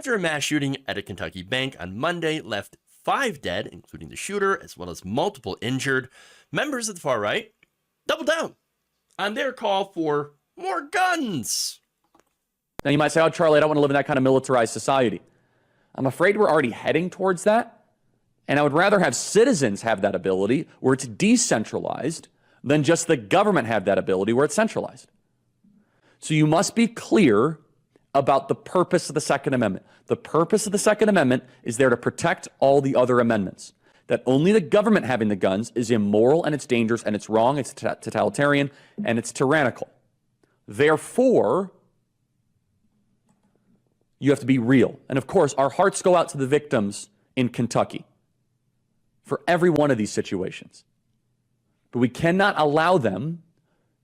after a mass shooting at a Kentucky bank on Monday left 5 dead, including the shooter, as well as multiple injured. Members of the far right doubled down on their call for more guns. Now you might say, oh, Charlie, I don't want to live in that kind of militarized society. I'm afraid we're already heading towards that. And I would rather have citizens have that ability where it's decentralized than just the government have that ability where it's centralized. So you must be clear about the purpose of the Second Amendment. The purpose of the Second Amendment is there to protect all the other amendments. That only the government having the guns is immoral and it's dangerous and it's wrong, it's totalitarian and it's tyrannical. Therefore, you have to be real. And of course, our hearts go out to the victims in Kentucky for every one of these situations. But we cannot allow them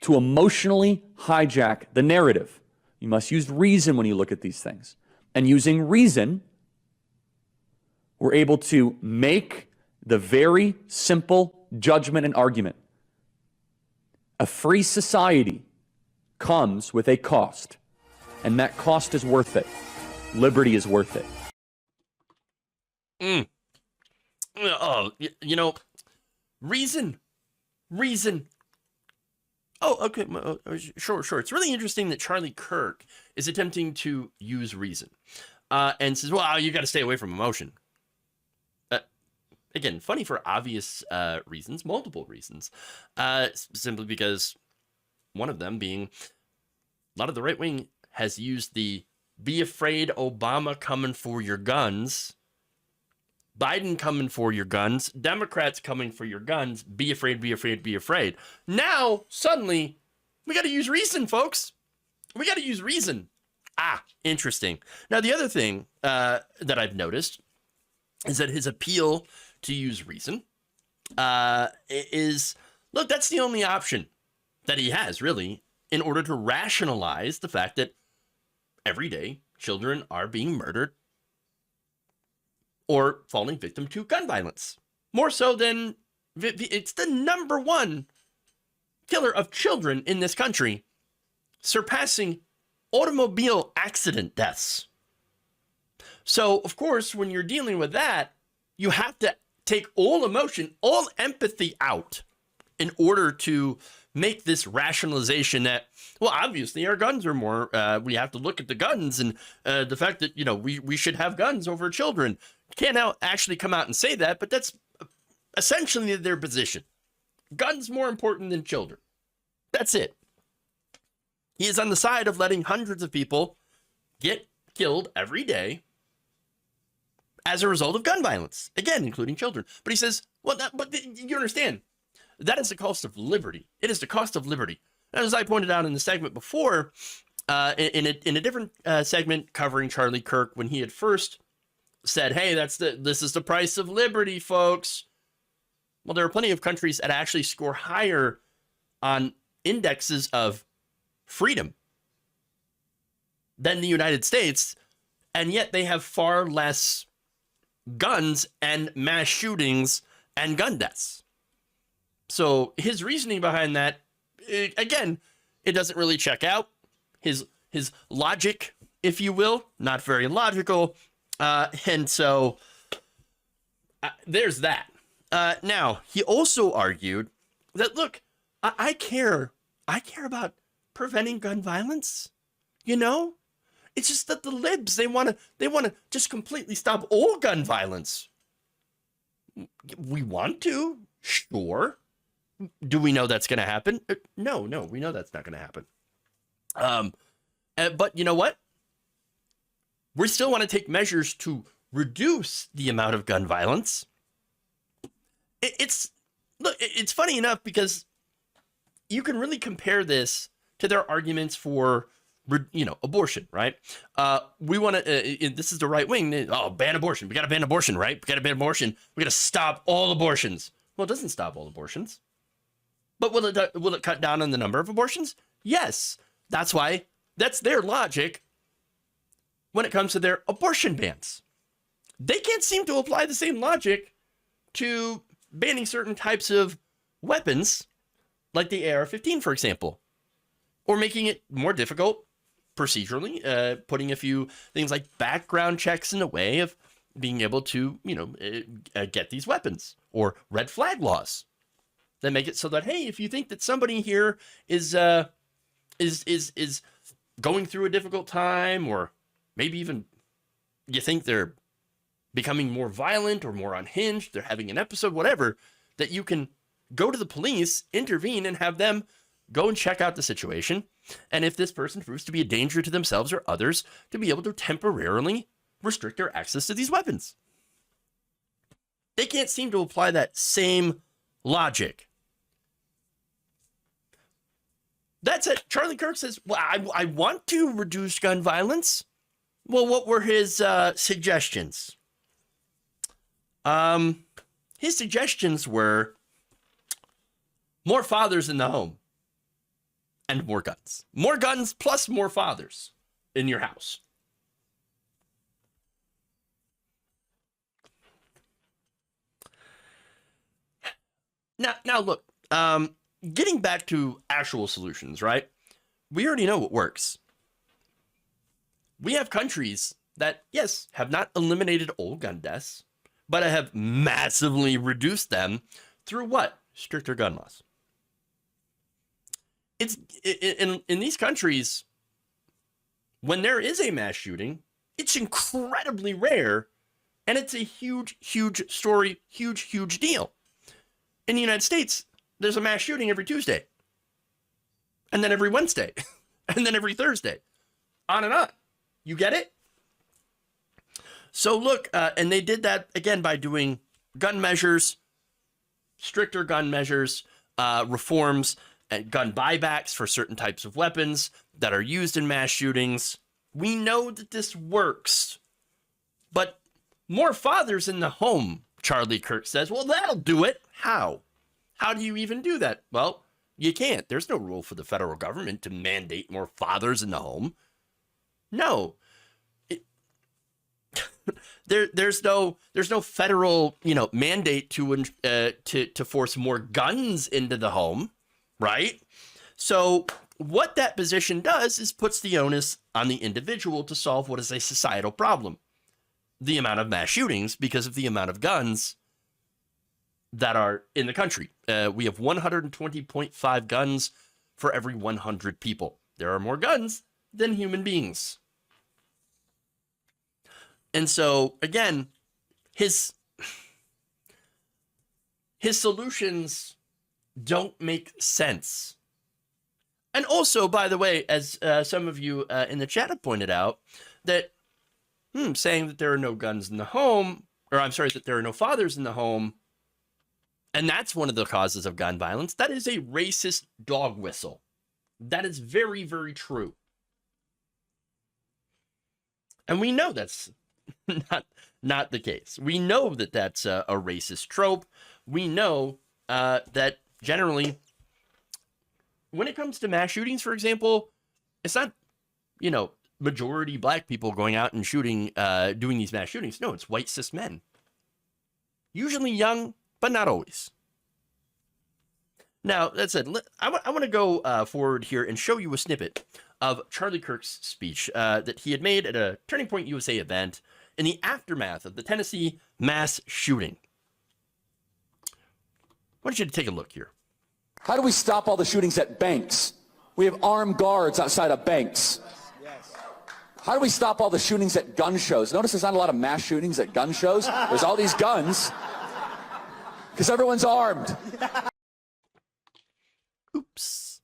to emotionally hijack the narrative. You must use reason when you look at these things. And using reason, we're able to make the very simple judgment and argument. A free society comes with a cost, and that cost is worth it. Liberty is worth it. Oh, reason. Oh, okay, sure. It's really interesting that Charlie Kirk is attempting to use reason and says, well, you got to stay away from emotion. Again, funny for obvious reasons, multiple reasons, simply because one of them being a lot of the right wing has used the be afraid Obama coming for your guns, Biden coming for your guns, Democrats coming for your guns, be afraid, be afraid, be afraid. Now, suddenly, we got to use reason, folks. We got to use reason. Interesting. Now, the other thing that I've noticed is that his appeal to use reason is, look, that's the only option that he has, really, in order to rationalize the fact that every day children are being murdered or falling victim to gun violence. More so than it's the number one killer of children in this country, surpassing automobile accident deaths. So, of course, when you're dealing with that, you have to take all emotion, all empathy out in order to make this rationalization that, well, obviously our guns are more, we have to look at the guns and the fact that, we should have guns over children. Can't now actually come out and say that, but that's essentially their position. Guns more important than children. That's it. He is on the side of letting hundreds of people get killed every day as a result of gun violence, again, including children. But he says, well, but you understand, that is the cost of liberty. It is the cost of liberty. And as I pointed out in the segment before, in a different segment covering Charlie Kirk, when he had first said, hey, this is the price of liberty, folks. Well, there are plenty of countries that actually score higher on indexes of freedom than the United States, and yet they have far less guns and mass shootings and gun deaths. So his reasoning behind that, again, it doesn't really check out. His logic, if you will, not very logical. And so there's that. Now, he also argued that, look, I care about preventing gun violence. It's just that the libs, they want to just completely stop all gun violence. We want to, sure. Do we know that's going to happen? No, we know that's not going to happen. But you know what? We still want to take measures to reduce the amount of gun violence. It's funny enough because you can really compare this to their arguments for, abortion, right? We want to, this is the right wing. Ban abortion. We got to ban abortion, right? We got to ban abortion. We got to stop all abortions. Well, it doesn't stop all abortions. But will it cut down on the number of abortions? Yes. That's why that's their logic when it comes to their abortion bans. They can't seem to apply the same logic to banning certain types of weapons, like the AR-15, for example, or making it more difficult procedurally, putting a few things like background checks in the way of being able to, get these weapons, or red flag laws that make it so that, hey, if you think that somebody here is going through a difficult time, or maybe even you think they're becoming more violent or more unhinged, they're having an episode, whatever, that you can go to the police, intervene, and have them go and check out the situation. And if this person proves to be a danger to themselves or others, to be able to temporarily restrict their access to these weapons. They can't seem to apply that same logic. That's it. Charlie Kirk says, well, I want to reduce gun violence. Well, what were his suggestions? His suggestions were more fathers in the home and more guns. More guns plus more fathers in your house. Now look, getting back to actual solutions, right? We already know what works. We have countries that, yes, have not eliminated all gun deaths, but have massively reduced them through what? Stricter gun laws. It's in these countries, when there is a mass shooting, it's incredibly rare, and it's a huge, huge story, huge deal. In the United States, there's a mass shooting every Tuesday, and then every Wednesday, and then every Thursday, on and on. You get it? So look, and they did that again by doing gun measures, stricter gun measures, reforms, and gun buybacks for certain types of weapons that are used in mass shootings. We know that this works, but more fathers in the home, Charlie Kirk says, well, that'll do it. How? How do you even do that? Well, you can't. There's no rule for the federal government to mandate more fathers in the home. No. There's no federal, mandate to force more guns into the home, right? So what that position does is puts the onus on the individual to solve what is a societal problem: the amount of mass shootings because of the amount of guns that are in the country. We have 120.5 guns for every 100 people. There are more guns than human beings. And so, again, his solutions don't make sense. And also, by the way, as some of you in the chat have pointed out, that saying that there are no guns in the home, or I'm sorry, that there are no fathers in the home, and that's one of the causes of gun violence, that is a racist dog whistle. That is very, very true. And we know that's not the case. We know that that's a racist trope. We know that generally, when it comes to mass shootings, for example, it's not, majority black people going out and shooting, doing these mass shootings. No, it's white cis men. Usually young, but not always. Now, that said, I want to go forward here and show you a snippet of Charlie Kirk's speech that he had made at a Turning Point USA event in the aftermath of the Tennessee mass shooting. I want you to take a look here. How do we stop all the shootings at banks? We have armed guards outside of banks. How do we stop all the shootings at gun shows? Notice there's not a lot of mass shootings at gun shows. There's all these guns because everyone's armed. Oops.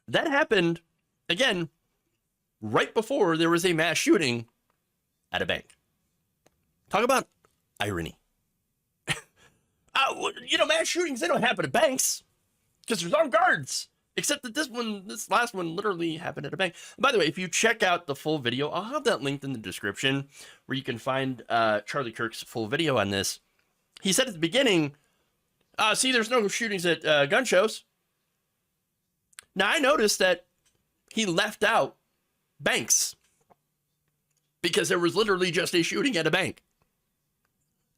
That happened, again, right before there was a mass shooting at a bank. Talk about irony. Mass shootings, they don't happen at banks because there's armed guards. Except that this last one literally happened at a bank. By the way, if you check out the full video, I'll have that linked in the description where you can find Charlie Kirk's full video on this. He said at the beginning, see, there's no shootings at gun shows. Now, I noticed that he left out banks because there was literally just a shooting at a bank.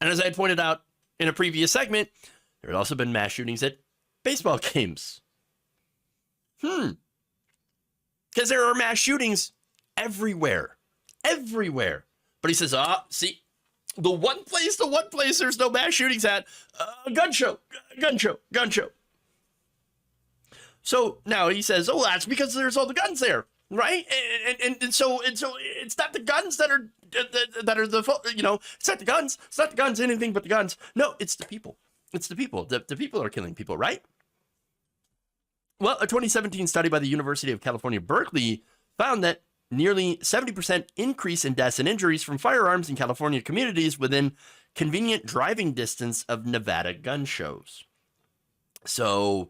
And as I had pointed out in a previous segment, there had also been mass shootings at baseball games. Because there are mass shootings everywhere, everywhere. But he says, see, the one place there's no mass shootings at, gun show. So now he says, oh, that's because there's all the guns there, right? And so it's not the guns that are the, you know, it's not the guns, anything but the guns. No, it's the people. It's the people. The people are killing people, right? Well, a 2017 study by the University of California, Berkeley found that nearly 70% increase in deaths and injuries from firearms in California communities within convenient driving distance of Nevada gun shows. So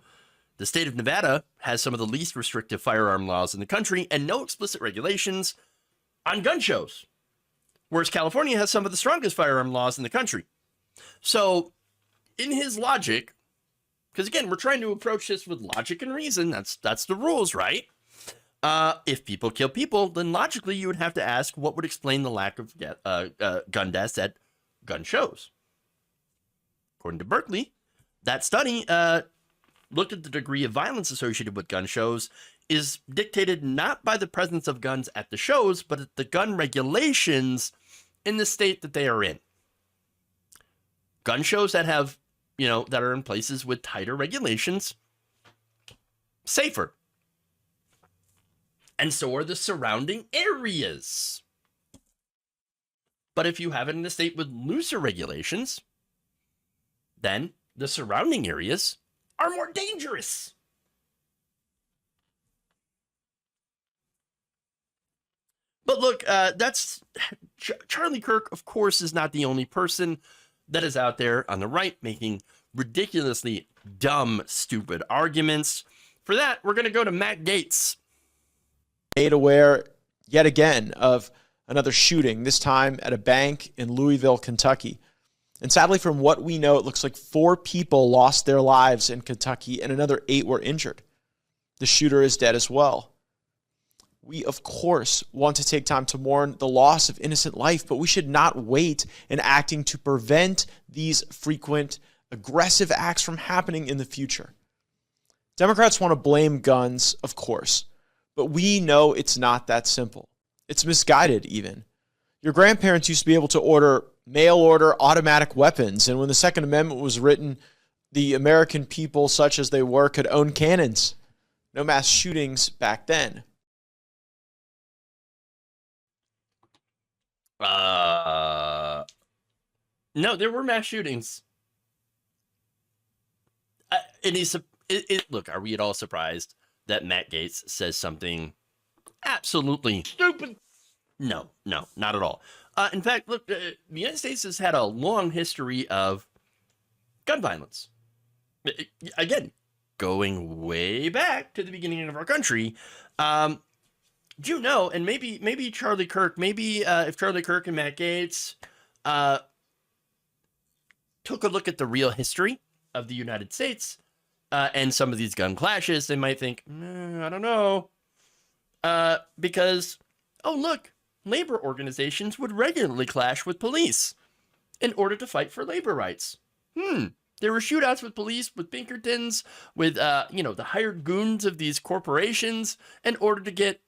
the state of Nevada has some of the least restrictive firearm laws in the country and no explicit regulations on gun shows, whereas California has some of the strongest firearm laws in the country. So in his logic, because again, we're trying to approach this with logic and reason, that's the rules, right? If people kill people, then logically you would have to ask what would explain the lack of gun deaths at gun shows. According to Berkeley, that study looked at the degree of violence associated with gun shows is dictated not by the presence of guns at the shows, but at the gun regulations in the state that they are in. Gun shows that have, you know, that are in places with tighter regulations, safer. And so are the surrounding areas. But if you have it in a state with looser regulations, then the surrounding areas are more dangerous. But look, that's Charlie Kirk, of course, is not the only person that is out there on the right making ridiculously dumb, stupid arguments. For that, we're going to go to Matt Gaetz. Made aware yet again of another shooting, this time at a bank in Louisville, Kentucky. And sadly, from what we know, it looks like 4 people lost their lives in Kentucky and another 8 were injured. The shooter is dead as well. We, of course, want to take time to mourn the loss of innocent life, but we should not wait in acting to prevent these frequent aggressive acts from happening in the future. Democrats want to blame guns, of course, but we know it's not that simple. It's misguided even. Your grandparents used to be able to order mail-order automatic weapons, and when the Second Amendment was written, the American people, such as they were, could own cannons. No mass shootings back then. No, there were mass shootings. Look, are we at all surprised that Matt Gaetz says something absolutely stupid? No, not at all. In fact, look, the United States has had a long history of gun violence. Again, going way back to the beginning of our country. Do you know, and maybe Charlie Kirk, if Charlie Kirk and Matt Gaetz took a look at the real history of the United States and some of these gun clashes, they might think, I don't know. Because, oh, look, labor organizations would regularly clash with police in order to fight for labor rights. There were shootouts with police, with Pinkertons, with, the hired goons of these corporations in order to get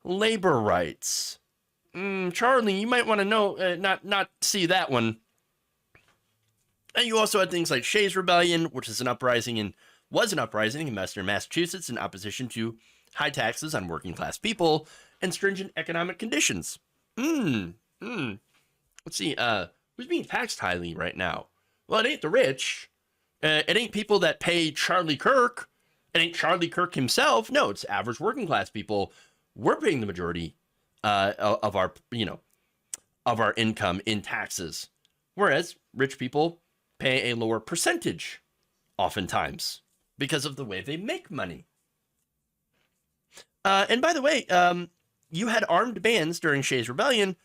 labor rights. Charlie, you might want to know, not see that one. And you also had things like Shays' Rebellion, which was an uprising in Western Massachusetts in opposition to high taxes on working class people and stringent economic conditions. Let's see, who's being taxed highly right now? Well, it ain't the rich. It ain't people that pay Charlie Kirk. It ain't Charlie Kirk himself. No, it's average working class people. We're paying the majority of our income in taxes, whereas rich people pay a lower percentage, oftentimes, because of the way they make money. And by the way, you had armed bands during Shays' Rebellion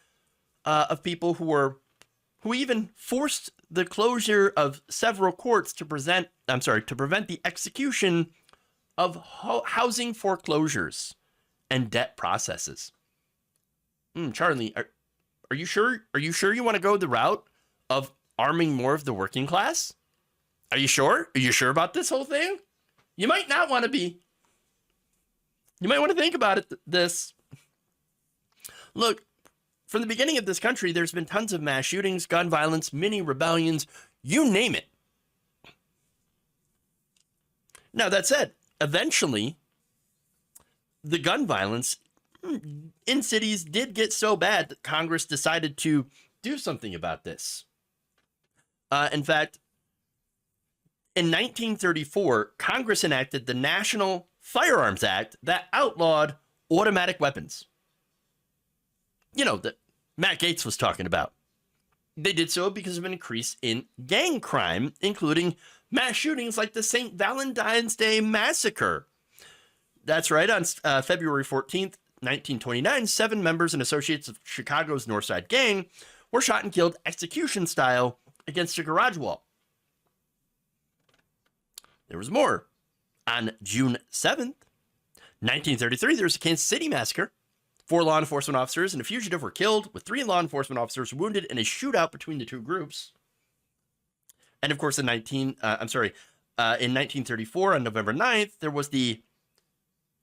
of people who even forced the closure of several courts to prevent the execution of housing foreclosures and debt processes. Charlie, are you sure? Are you sure you want to go the route of arming more of the working class? Are you sure? Are you sure about this whole thing? You might not want to be. You might want to think about it. Look, from the beginning of this country, there's been tons of mass shootings, gun violence, mini rebellions, you name it. Now, that said, eventually, the gun violence in cities did get so bad that Congress decided to do something about this. In fact, in 1934, Congress enacted the National Firearms Act that outlawed automatic weapons. You know, that Matt Gaetz was talking about. They did so because of an increase in gang crime, including mass shootings like the St. Valentine's Day Massacre. That's right, on February 14th, 1929, 7 members and associates of Chicago's Northside Gang were shot and killed execution style against a garage wall. There was more. On June 7th, 1933, there was a Kansas City massacre. 4 law enforcement officers and a fugitive were killed, with 3 law enforcement officers wounded in a shootout between the two groups. And of course, in 1934, on November 9th, there was the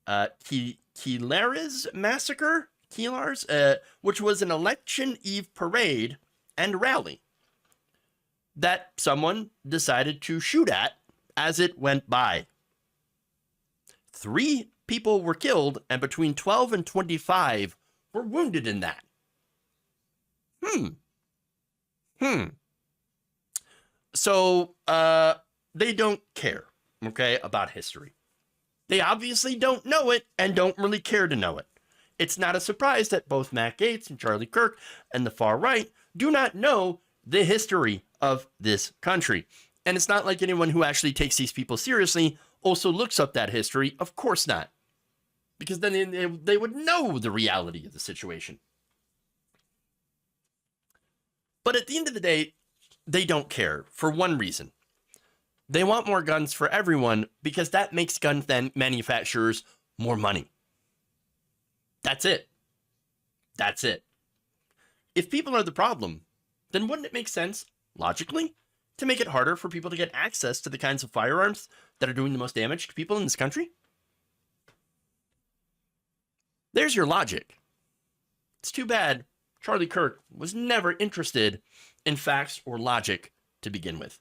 Keelar's massacre, which was an election eve parade and rally that someone decided to shoot at as it went by. 3 people were killed, and between 12 and 25 were wounded in that. So, they don't care, okay, about history. They obviously don't know it and don't really care to know it. It's not a surprise that both Matt Gaetz and Charlie Kirk and the far right do not know the history of this country. And it's not like anyone who actually takes these people seriously also looks up that history. Of course not. Because then they would know the reality of the situation. But at the end of the day, they don't care for one reason. They want more guns for everyone because that makes gun manufacturers more money. That's it. That's it. If people are the problem, then wouldn't it make sense, logically, to make it harder for people to get access to the kinds of firearms that are doing the most damage to people in this country? There's your logic. It's too bad Charlie Kirk was never interested in facts or logic to begin with.